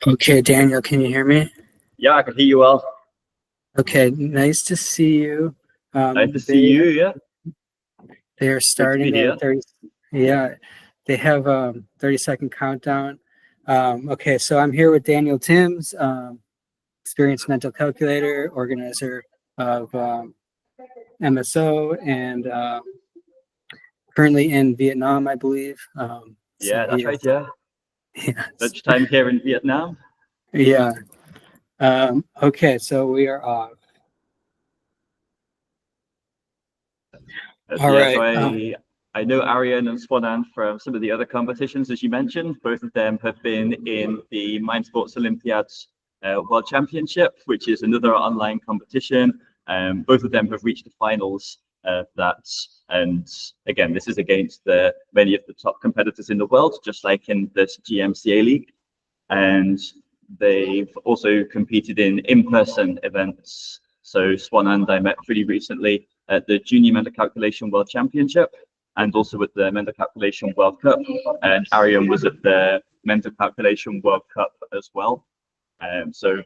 Okay, Daniel, can you hear me? Yeah, I can hear you well. Okay, nice to see you. Nice to see you. Yeah, They are great to be starting their here. 30. Yeah, they have 30-second countdown. Okay, so I'm here with Daniel Timms, experienced mental calculator, organizer of MSO, and currently in Vietnam, I believe. So Yeah, he that's is, right. Yeah, yes, lunchtime here in Vietnam. yeah. Okay, so we are off. All Yeah, so right. I know Aaryan and Swanand from some of the other competitions, as you mentioned. Both of them have been in the Mind Sports Olympiads World Championship, which is another online competition. Both of them have reached the finals of that. And again, this is against many of the top competitors in the world, just like in this GMCA league. And they've also competed in in-person events. So Swanand I met pretty recently at the Junior Mental Calculation World Championship and also at the Mental Calculation World Cup. And Aaryan was at the Mental Calculation World Cup as well. So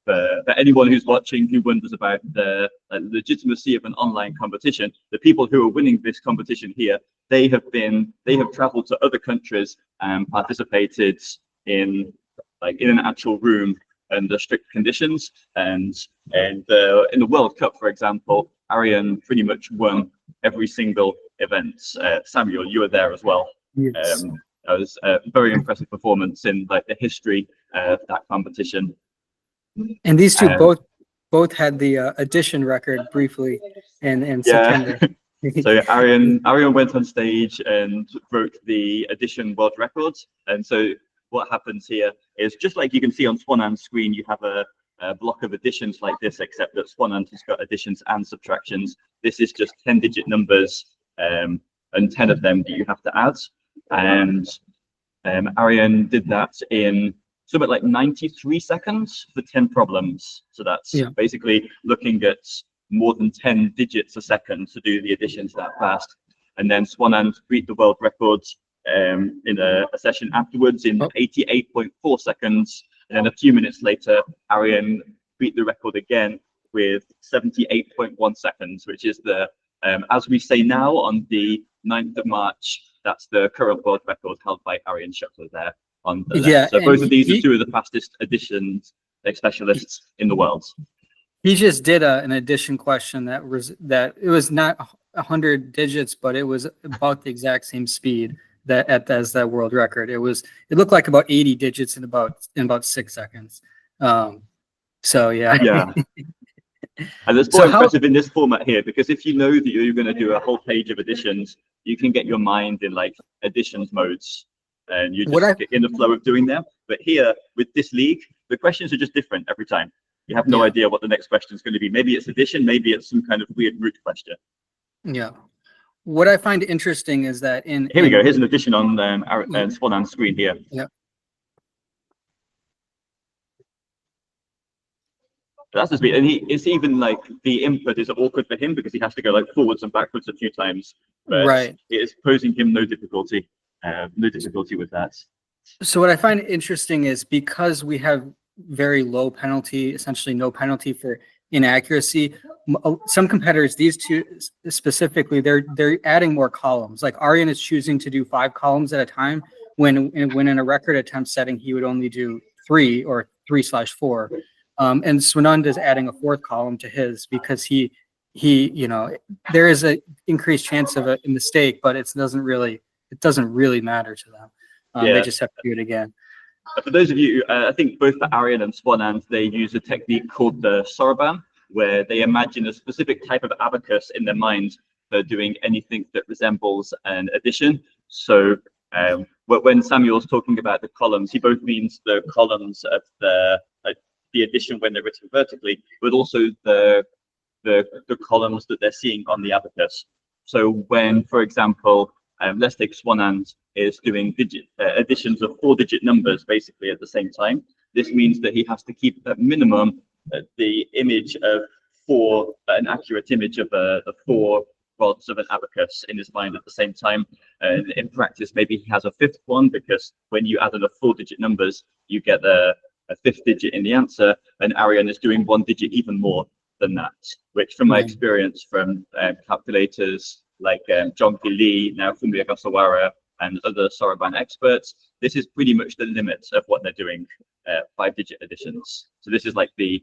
for anyone who's watching who wonders about the legitimacy of an online competition, the people who are winning this competition here, they have traveled to other countries and participated in in an actual room under strict conditions. And in the World Cup, for example, Aaryan pretty much won every single event. Samuel, you were there as well. Yes. That was a very impressive performance in the history of that competition. And these two both had the addition record briefly in September. So Aaryan went on stage and broke the addition world record. And so what happens here is just like you can see on Swanand's screen, you have a block of additions like this, except that Swanand has got additions and subtractions. This is just 10-digit numbers and 10 of them that you have to add. And Aaryan did that in something like 93 seconds for 10 problems. So that's basically looking at more than 10 digits a second to do the additions that fast. And then Swanand beat the world record in a session afterwards in 88.4 seconds. And then a few minutes later, Aaryan beat the record again with 78.1 seconds, which is as we say now, on the 9th of March, that's the current world record held by Aaryan Shukla there on the left. So both of these are two of the fastest additions specialists in the world. He just did an addition question that it was not 100 digits, but it was about the exact same speed as that world record. It looked like about 80 digits in about 6 seconds. So yeah. Yeah. And it's more impressive in this format here, because if you know that you're going to do a whole page of additions, you can get your mind in additions modes and you just get in the flow of doing them. But here with this league, the questions are just different every time. You have no idea what the next question is going to be. Maybe it's addition, maybe it's some kind of weird root question. Yeah. What I find interesting is that here we go. Here's an addition on Swanand's screen here. Yeah. That's the speed, and it's even the input is awkward for him because he has to go forwards and backwards a few times. But it is posing him no difficulty with that. So what I find interesting is because we have very low penalty, essentially no penalty for inaccuracy. Some competitors, these two specifically, they're adding more columns. Like Aaryan is choosing to do 5 columns at a time when in a record attempt setting he would only do 3 or 3/4. And Swanand is adding a 4th column to his because he there is an increased chance of a mistake, but it doesn't really matter to them. They just have to do it again. For those of you, I think both for Aaryan and Swanand, they use a technique called the soroban, where they imagine a specific type of abacus in their mind for doing anything that resembles an addition. So when Samuel's talking about the columns, he both means the columns of the addition when they're written vertically, but also the columns that they're seeing on the abacus. So when, for example, let's take Swanand is doing additions of 4-digit numbers basically at the same time. This means that he has to keep at minimum the image of an accurate image of the 4 rods of an abacus in his mind at the same time. And in practice, maybe he has a 5th one because when you add in the 4-digit numbers, you get the a fifth digit in the answer, and Aaryan is doing one digit even more than that, which from my experience from calculators like John P. Lee, now Fumio Gasawara, and other Soroban experts, this is pretty much the limit of what they're doing, 5-digit additions. So this is like the,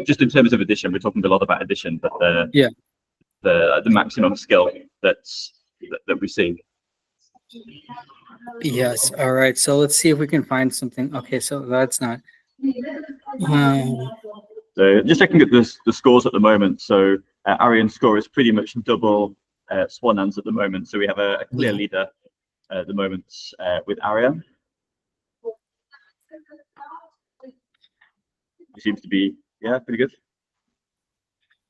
just in terms of addition, we're talking a lot about addition, but the maximum skill that we see. Yes. All right. So let's see if we can find something. Okay. So that's not. So just looking at the scores at the moment. So Aaryan's score is pretty much double Swanand's at the moment. So we have a clear leader at the moment with Aaryan. He seems to be, pretty good.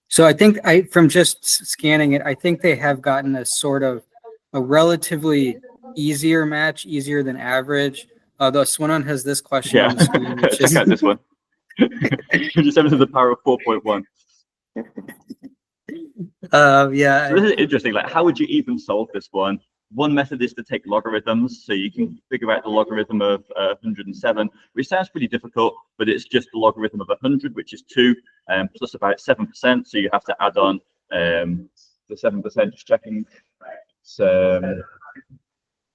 So I think from just scanning it, I think they have gotten a sort of a relatively easier match, easier than average. Though Swanand has this question on the screen, which check out this one. 27 to the power of 4.1. So this is interesting. Like, how would you even solve this one? One method is to take logarithms, so you can figure out the logarithm of 107, which sounds pretty difficult, but it's just the logarithm of 100, which is 2, plus about 7%. So you have to add on the 7%. Just checking. So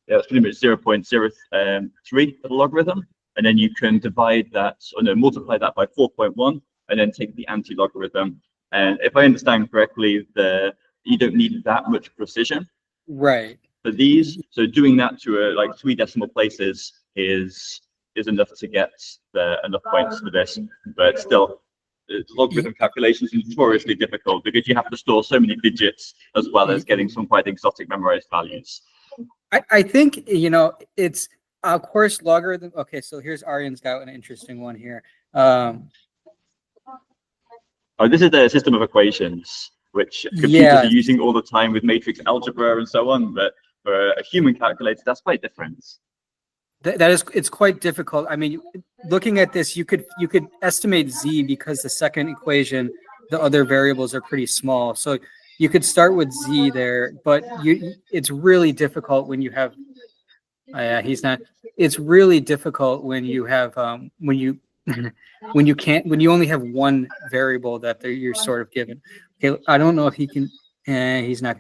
it's pretty much 0.03 for the logarithm, and then you can divide that, or no, multiply that by 4.1, and then take the anti-logarithm. And if I understand correctly, you don't need that much precision. Right. For these, so doing that to like 3 decimal places is enough to get enough points for this. But still, logarithm calculations is notoriously difficult because you have to store so many digits as well as getting some quite exotic memorized values. I think, it's, of course, logarithm. Okay, so here's Aaryan's got an interesting one here. This is the system of equations, which computers are using all the time with matrix algebra and so on. But for a human calculator, that's quite different. It's quite difficult. I mean, looking at this, you could estimate z because the second equation, the other variables are pretty small. So you could start with z there, but it's really difficult when you have. He's not. It's really difficult when you have when you only have one variable that you're sort of given. Okay, I don't know if he can. He's not.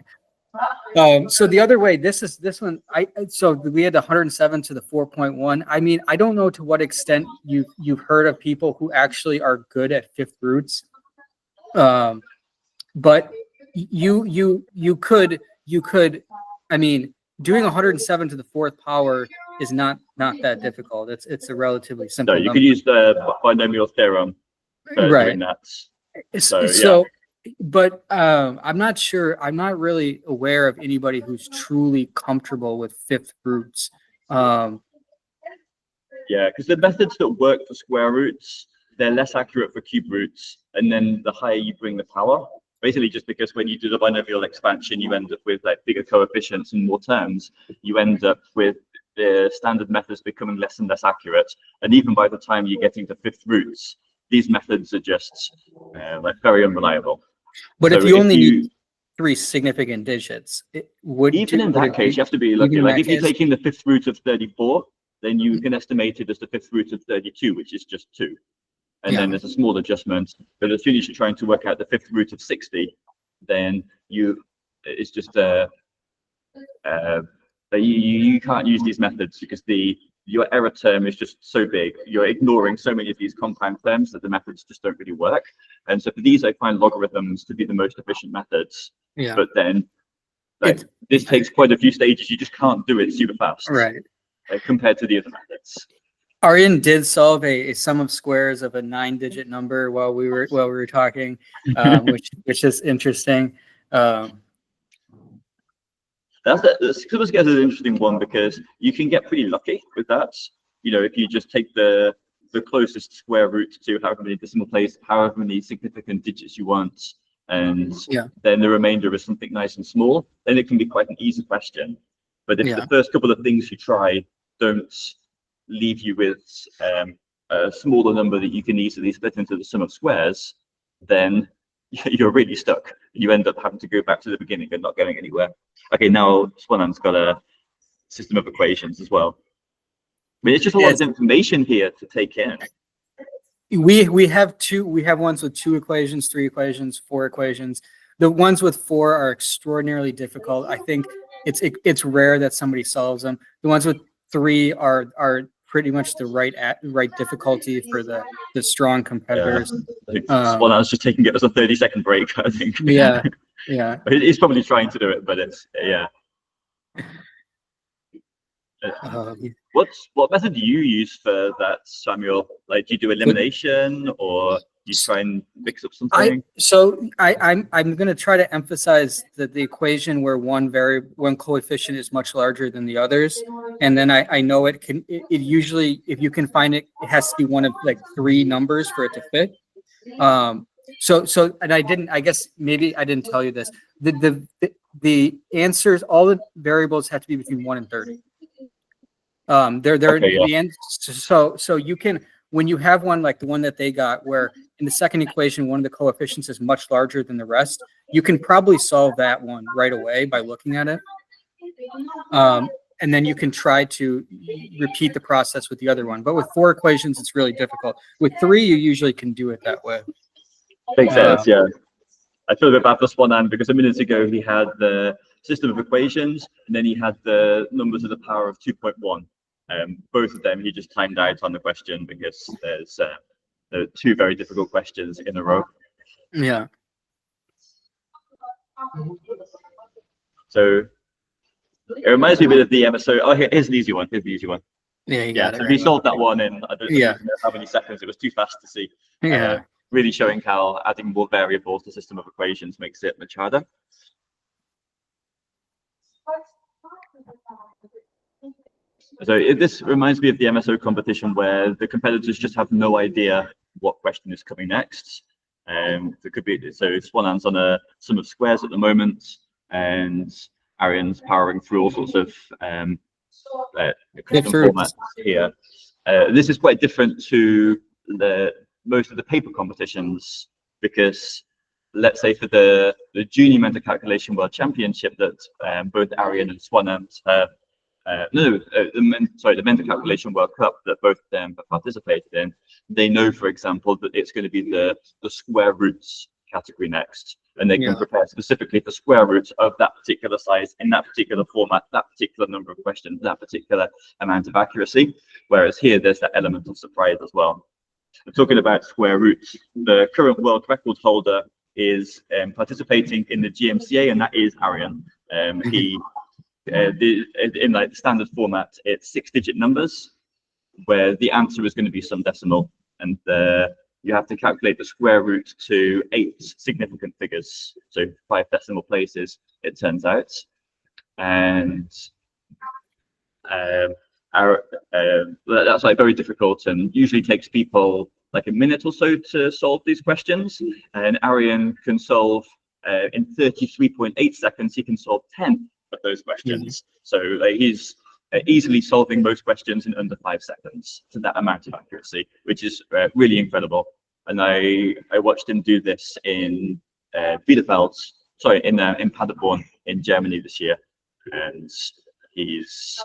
So the other way, this one. So we had 107 to the 4.1. I mean, I don't know to what extent you've heard of people who actually are good at fifth roots, but you could. I mean, doing 107 to the 4th power is not that difficult. It's a relatively simple. So you could use the binomial theorem for doing that. So but I'm not sure. I'm not really aware of anybody who's truly comfortable with fifth roots. Yeah, because the methods that work for square roots, they're less accurate for cube roots, and then the higher you bring the power. Basically, just because when you do the binomial expansion, you end up with like bigger coefficients and more terms. You end up with the standard methods becoming less and less accurate, and even by the time you're getting to fifth roots, these methods are just like very unreliable. But so if you only need 3 significant digits, even in that case, you have to be lucky. Like if you're taking the fifth root of 34, then you can estimate it as the fifth root of 32, which is just 2. And then there's a small adjustment. But as soon as you're trying to work out the fifth root of 60, then it's just you can't use these methods because your error term is just so big. You're ignoring so many of these compound terms that the methods just don't really work. And so for these, I find logarithms to be the most efficient methods. Yeah. But then this takes quite a few stages. You just can't do it super fast. Right. Compared to the other methods. Aaryan did solve a sum of squares of a 9-digit number while we were talking, which is interesting. The sum of squares is an interesting one because you can get pretty lucky with that. If you just take the closest square root to however many decimal places, however many significant digits you want, and then the remainder is something nice and small, then it can be quite an easy question. But if the first couple of things you try don't leave you with a smaller number that you can easily split into the sum of squares, then you're really stuck. You end up having to go back to the beginning and not going anywhere. Okay, now Swanand's got a system of equations as well. mean, it's just a lot of information here to take in. We have ones with 2 equations, 3 equations, 4 equations. The ones with 4 are extraordinarily difficult. I think it's rare that somebody solves them. The ones with 3 are pretty much the right difficulty for the strong competitors. Well, I was just taking it as a 30-second break, I think. Yeah. He's probably trying to do it, but it's What method do you use for that, Samuel? Like, do you do elimination, or do you try and mix up something? I'm going to try to emphasize that the equation where one coefficient is much larger than the others, and then I know it usually, if you can find it, it has to be one of like 3 numbers for it to fit. And I guess maybe I didn't tell you this. The answers, all the variables have to be between 1 and 30. So you can, when you have one like the one that they got, where in the second equation one of the coefficients is much larger than the rest, you can probably solve that one right away by looking at it. And then you can try to repeat the process with the other one. But with 4 equations, it's really difficult. With 3, you usually can do it that way. Makes sense, yeah. I feel a bit bad for Swanand because a minute ago he had the system of equations and then he had the numbers to the power of 2.1. Both of them he just timed out on the question because there are 2 very difficult questions in a row. Yeah. So it reminds me a bit of the episode. Oh, here's an easy one. Here's the easy one. Yeah. So he solved that one in I don't know how many seconds. It was too fast to see. Yeah. Really showing how adding more variables to the system of equations makes it much harder. So this reminds me of the MSO competition where the competitors just have no idea what question is coming next. There could be, so Swanand's on a sum of squares at the moment, and Aaryan's powering through all sorts of custom formats here. This is quite different to most of the paper competitions, because let's say for the junior mental calculation world championship that both Aaryan and Swanand the mental calculation World Cup that both of them have participated in, they know, for example, that it's going to be the square roots category next, and they can prepare specifically for square roots of that particular size in that particular format, that particular number of questions, that particular amount of accuracy. Whereas here, there's that element of surprise as well. We're talking about square roots. The current world record holder is participating in the GMCA, and that is Aaryan. In like the standard format, it's 6-digit numbers, where the answer is going to be some decimal, and you have to calculate the square root to 8 significant figures, so 5 decimal places, it turns out. And that's like very difficult, and usually takes people like a minute or so to solve these questions. And Aaryan can solve in 33.8 seconds. He can solve 10 of those questions. So he's easily solving most questions in under 5 seconds to that amount of accuracy, which is really incredible. And I watched him do this in Bielefeld, in Paderborn in Germany this year, and he's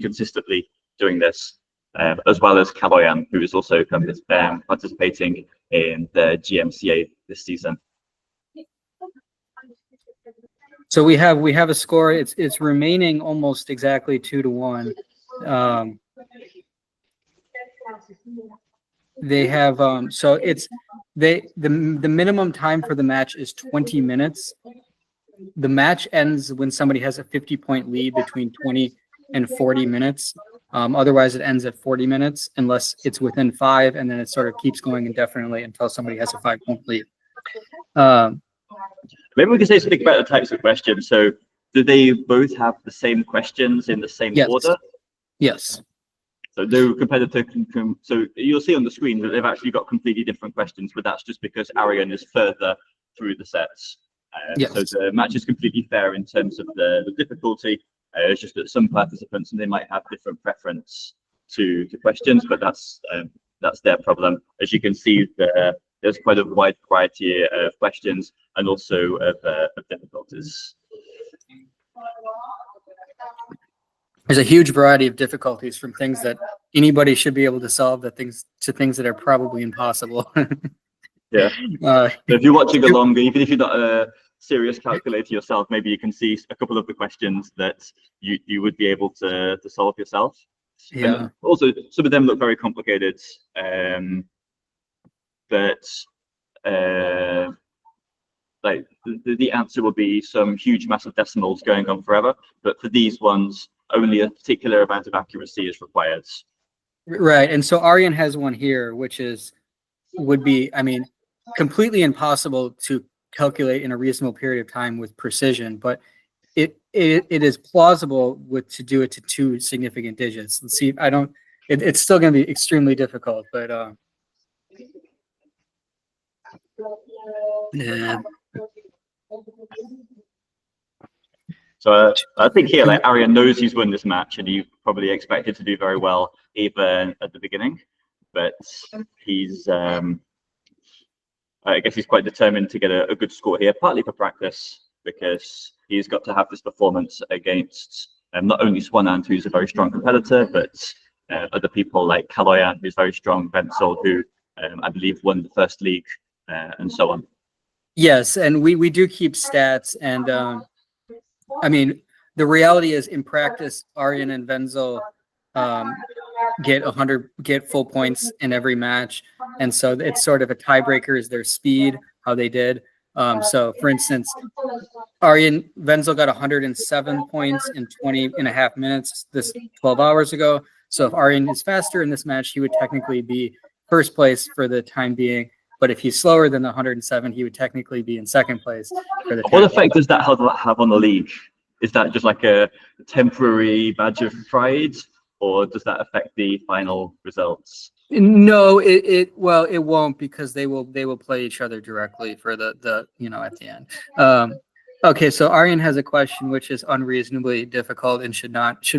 consistently doing this, as well as Aaryan, who is also participating in the GMCA this season. So we have a score. It's remaining almost exactly 2-1. They have so it's the minimum time for the match is 20 minutes. The match ends when somebody has a 50-point lead between 20 and 40 minutes. Otherwise, it ends at 40 minutes unless it's within 5, and then it sort of keeps going indefinitely until somebody has a 5-point lead. Maybe we can say something about the types of questions. So do they both have the same questions in the same order? Yes. So no competitor can, so you'll see on the screen that they've actually got completely different questions, but that's just because Aaryan is further through the sets. So the match is completely fair in terms of the difficulty. It's just that some participants, they might have different preference to questions, but that's their problem. As you can see, there's quite a wide variety of questions and also of difficulties. there's a huge variety of difficulties, from things that anybody should be able to solve to things that are probably impossible. Yeah. Uh, So if you're watching along, even if you're not a serious calculator yourself, maybe you can see a couple of the questions that you would be able to solve yourself. yeah. And also, some of them look very complicated, but like the answer will be some huge massive decimals going on forever. But for these ones, only a particular amount of accuracy is required. Right. And so Aaryan has one here, which would be, I mean, completely impossible to calculate in a reasonable period of time with precision, but it is plausible to do it to 2 significant digits. Let's see. It's still going to be extremely difficult, but yeah. So I think here, like, Aaryan knows he's won this match, and he probably expected to do very well even at the beginning. But he's, I guess he's quite determined to get a good score here, partly for practice, because he's got to have this performance against not only Swanand, who's a very strong competitor, but other people like Kaloyan, who's very strong, Wenzel, who I believe won the first league, and so on. Yes, and we do keep stats, and I mean, the reality is, in practice, Aaryan and Wenzel get full points in every match, and so it's sort of a tiebreaker is their speed, how they did. So, for instance, Wenzel got 107 points in 20.5 minutes this 12 hours ago. So if Aaryan is faster in this match, he would technically be first place for the time being. But if he's slower than the 107, he would technically be in second place for the time What effect does that have on the league? Is that just like a temporary badge of pride, or does that affect the final results? No, it won't, because they will play each other directly for the at the end. Okay, so Aaryan has a question which is unreasonably difficult and should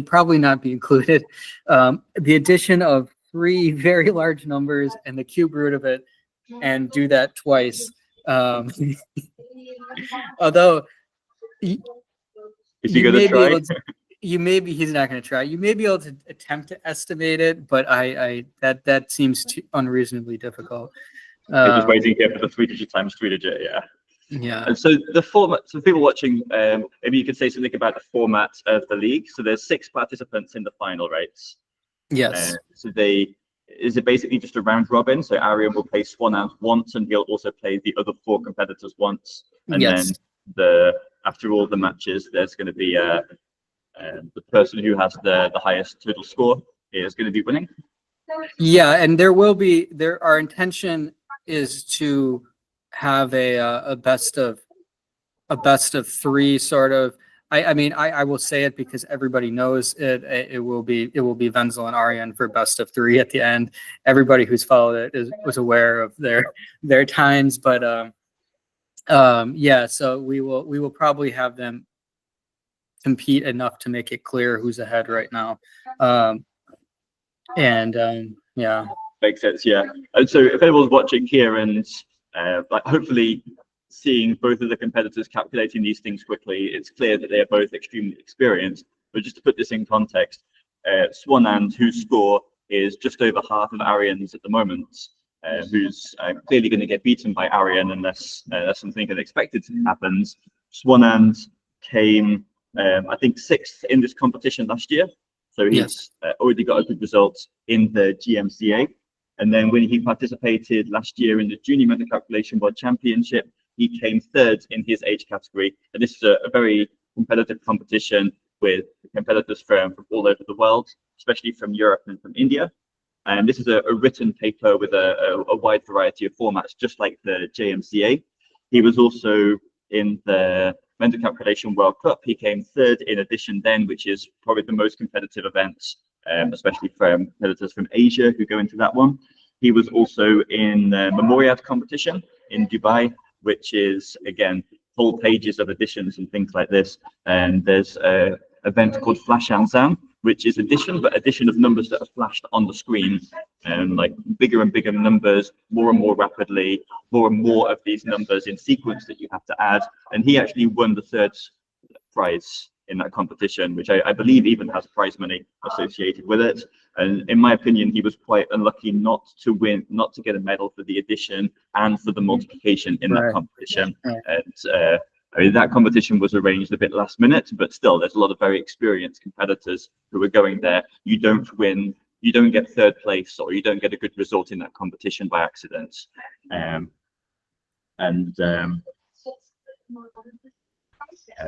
probably not be included. The addition of 3 very large numbers and the cube root of it, and do that twice. Although is he going to try? He's not going to try. You may be able to attempt to estimate it, but that seems unreasonably difficult. I'm just waiting here for the 3-digit times 3-digit. Yeah. Yeah. And so the format. So people watching, maybe you could say something about the format of the league. So there's 6 participants in the final, right? Yes. Is it basically just a round robin? So Aaryan will play Swanand once, and he'll also play the other 4 competitors once. And yes. then after all the matches, there's going to be the person who has the highest total score is going to be winning. Yeah, and our intention is to have a best of 3 sort of. I mean, I will say it because everybody knows it. It will be Wenzel and Aaryan for best of 3 at the end. Everybody who's followed it was aware of their times, but yeah. So we will probably have them compete enough to make it clear who's ahead right now. Yeah. Makes sense, yeah. And so if anyone's watching here and like hopefully seeing both of the competitors calculating these things quickly, it's clear that they are both extremely experienced. But just to put this in context, Swanand, whose score is just over half of Aaryan's at the moment, who's clearly going to get beaten by Aaryan unless something unexpected happens. Swanand came, I think, 6th in this competition last year. So he's already got a good result in the GMCA. And then when he participated last year in the Junior Mental Calculation World Championship, he came 3rd in his age category. And this is a very competitive competition with competitors from all over the world, especially from Europe and from India. And this is a written paper with a wide variety of formats, just like the JMCA. He was also in the Mental Calculation World Cup. He came 3rd in edition then, which is probably the most competitive event, especially from competitors from Asia who go into that one. He was also in the Memoriad competition in Dubai, which is, again, whole pages of editions and things like this. And there's an event called Flash Anzan, which is addition, but addition of numbers that are flashed on the screen, like bigger and bigger numbers, more and more rapidly, more and more of these numbers in sequence that you have to add. And he actually won the 3rd prize in that competition, which I believe even has prize money associated with it. And in my opinion, he was quite unlucky not to win, not to get a medal for the addition and for the multiplication in that competition. And I mean, that competition was arranged a bit last minute, but still, there's a lot of very experienced competitors who are going there. You don't win, you don't get third place, or you don't get a good result in that competition by accident.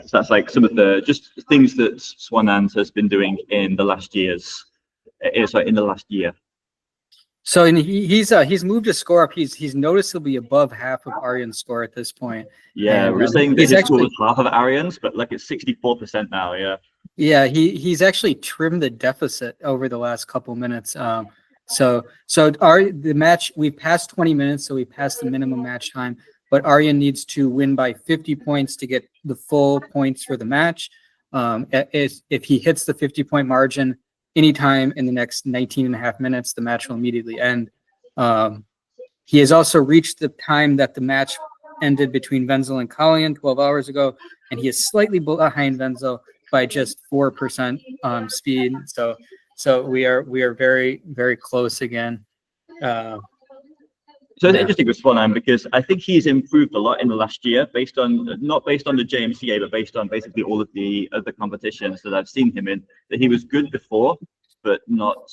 So that's like some of the just things that Swanand has been doing in the last years. In the last year. So and he's moved his score up. He's noticeably above half of Aaryan's score at this point. Yeah, and, we're saying that his actually, score was half of Aaryan's, but like it's 64% now. Yeah. Yeah, he's actually trimmed the deficit over the last couple minutes. So the match, we've passed 20 minutes, so we passed the minimum match time. But Aaryan needs to win by 50 points to get the full points for the match. If he hits the 50-point margin anytime in the next 19 and a half minutes, the match will immediately end. He has also reached the time that the match ended between Wenzel and Kalyan 12 hours ago, and he is slightly behind Wenzel by just 4% speed. So we are very, very close again. So it's interesting with Swanand because I think he's improved a lot in the last year, not based on the JMCA, but based on basically all of the other competitions that I've seen him in. That he was good before, but not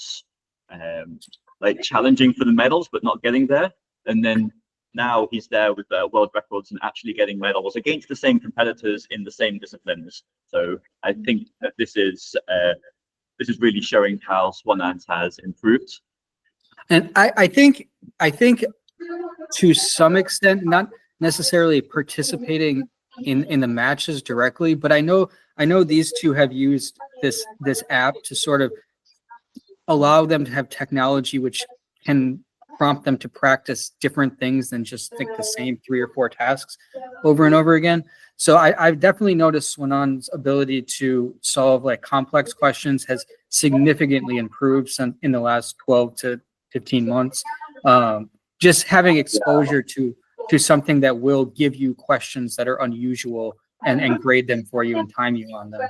like challenging for the medals, but not getting there. And then now he's there with the world records and actually getting medals against the same competitors in the same disciplines. So I think that this is really showing how Swanand has improved. And I think to some extent, not necessarily participating in the matches directly, but I know these two have used this app to sort of allow them to have technology which can prompt them to practice different things than just think the same 3 or 4 tasks over and over again. So I've definitely noticed Swanand's ability to solve like complex questions has significantly improved in the last 12 to 15 months. Just having exposure to something that will give you questions that are unusual and grade them for you and time you on them.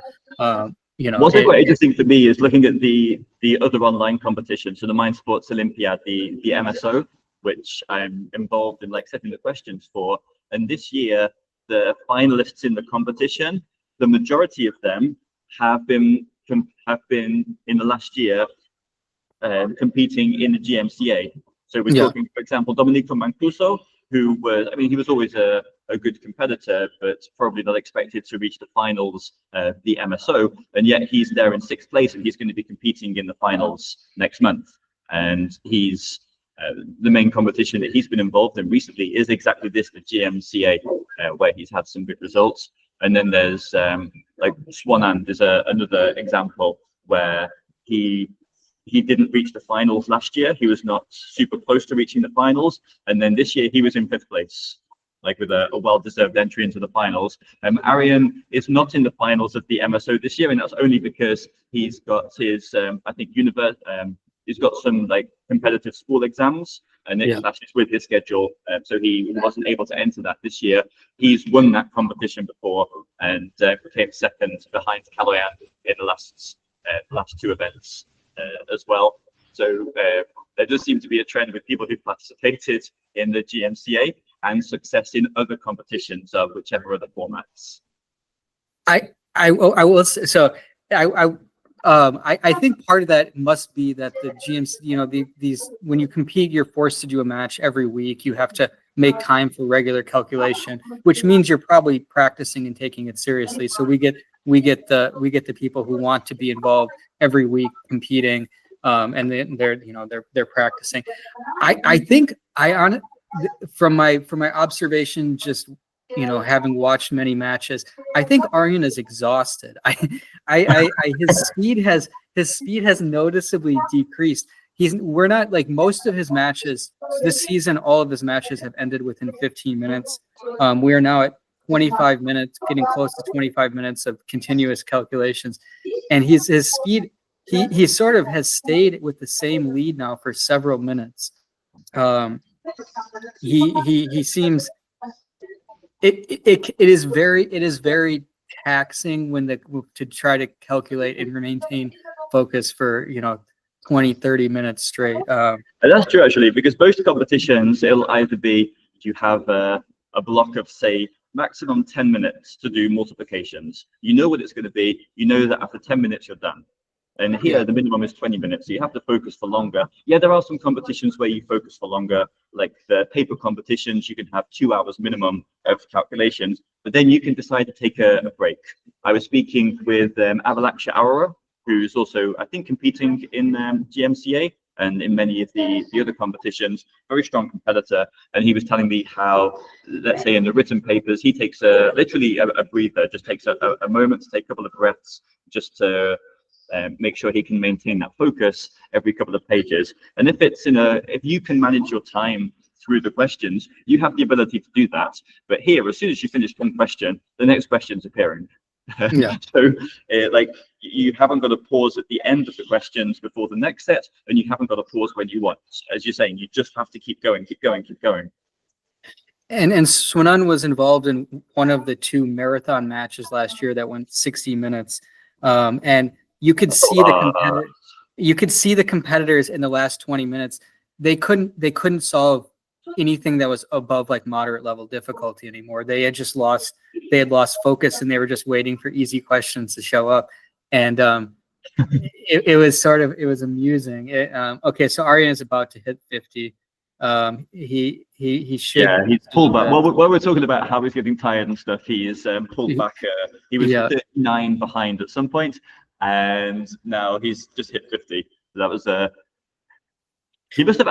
What's quite interesting for me is looking at the other online competitions. So the Mind Sports Olympiad, the MSO, which I'm involved in like setting the questions for. And this year, the finalists in the competition, the majority of them have been in the last year competing in the GMCA. So we're talking, for example, Domenico Mancuso, who was, I mean, he was always a good competitor, but probably not expected to reach the finals of the MSO. And yet he's there in 6th place and he's going to be competing in the finals next month. And he's the main competition that he's been involved in recently is exactly this, the GMCA, where he's had some good results. And then there's like Swanand is another example where he didn't reach the finals last year. He was not super close to reaching the finals. And then this year he was in 5th place, like with a well-deserved entry into the finals. Aaryan is not in the finals of the MSO this year, and that's only because he's got his, I think, he's got some like competitive school exams, and it clashes with his schedule, so he wasn't able to enter that this year. He's won that competition before and came 2nd behind Kalyan in the last 2 events as well. So there does seem to be a trend with people who participated in the GMCA and success in other competitions of whichever other formats. I will say, so I think part of that must be that the GMC, these when you compete, you're forced to do a match every week. You have to make time for regular calculation, which means you're probably practicing and taking it seriously. So we get the people who want to be involved every week competing, and then they're practicing. I think from my observation, just having watched many matches, I think Aaryan is exhausted. His speed has noticeably decreased. We're not like most of his matches this season. All of his matches have ended within 15 minutes. We are now at 25 minutes, getting close to 25 minutes of continuous calculations, and his speed. He sort of has stayed with the same lead now for several minutes. He seems. It is very taxing to try to calculate and maintain focus for 20, 30 minutes straight. And that's true, actually, because most competitions, it'll either be you have a block of, say, maximum 10 minutes to do multiplications. You know what it's going to be. You know that after 10 minutes, you're done. And here, the minimum is 20 minutes, so you have to focus for longer. Yeah, there are some competitions where you focus for longer, like the paper competitions. You can have 2 hours minimum of calculations, but then you can decide to take a break. I was speaking with Avalaksha Arora, who's also, I think, competing in GMCA and in many of the other competitions, very strong competitor. And he was telling me how, let's say in the written papers, he takes literally a breather, just takes a moment to take a couple of breaths, just to make sure he can maintain that focus every couple of pages. And if you can manage your time through the questions, you have the ability to do that. But here, as soon as you finish one question, the next question's appearing. Yeah. So like you haven't got to pause at the end of the questions before the next set, and you haven't got to pause when you want. As you're saying, you just have to keep going, keep going, keep going. And Swanand was involved in one of the 2 marathon matches last year that went 60 minutes. And you could see the competitors in the last 20 minutes. They couldn't solve anything that was above like moderate level difficulty anymore. They had lost focus, and they were just waiting for easy questions to show up. And it was amusing. Okay, so Aaryan is about to hit 50. He should. Yeah, he's pulled back. While we're talking about how he's getting tired and stuff, he is pulled back. He was 39 behind at some point, and now he's just hit 50. That was he must have